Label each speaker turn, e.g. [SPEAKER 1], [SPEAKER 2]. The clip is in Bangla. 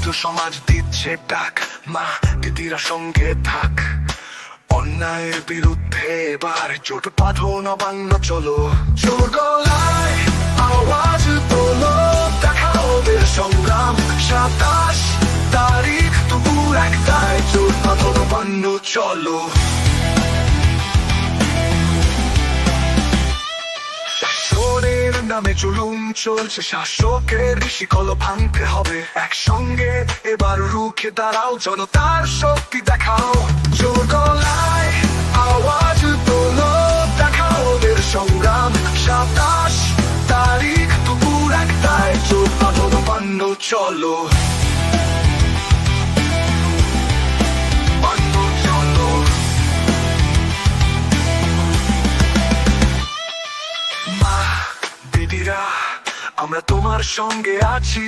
[SPEAKER 1] ছাত্র সমাজ দিচ্ছে ডাক, মা দিদিরা সঙ্গে থাক। অন্যায়ের বিরুদ্ধে এবার জোট বাঁধো, নবান্ন চলো, জোর গলায় আওয়াজ তোলো, দেখাও ওদের সংগ্রাম। 27 তারিখ দুপুর 1টায় জোট বাঁধো, নবান্ন চলো। শাসনের নামে জুলুম চলছে, শাসকের শিকল ভাঙতে হবে। একসঙ্গে এবার রুখে দাঁড়াও, জনতার শক্তি দেখাও। জোর গলায় আওয়াজ তোলো, দেখাও ওদের সংগ্রাম। 27 তারিখ দুপুর 1টায় জোট বাঁধো, নবান্ন চলো। নবান্ন চলো। মা দিদিরা, আমরা তোমার সঙ্গে আছি।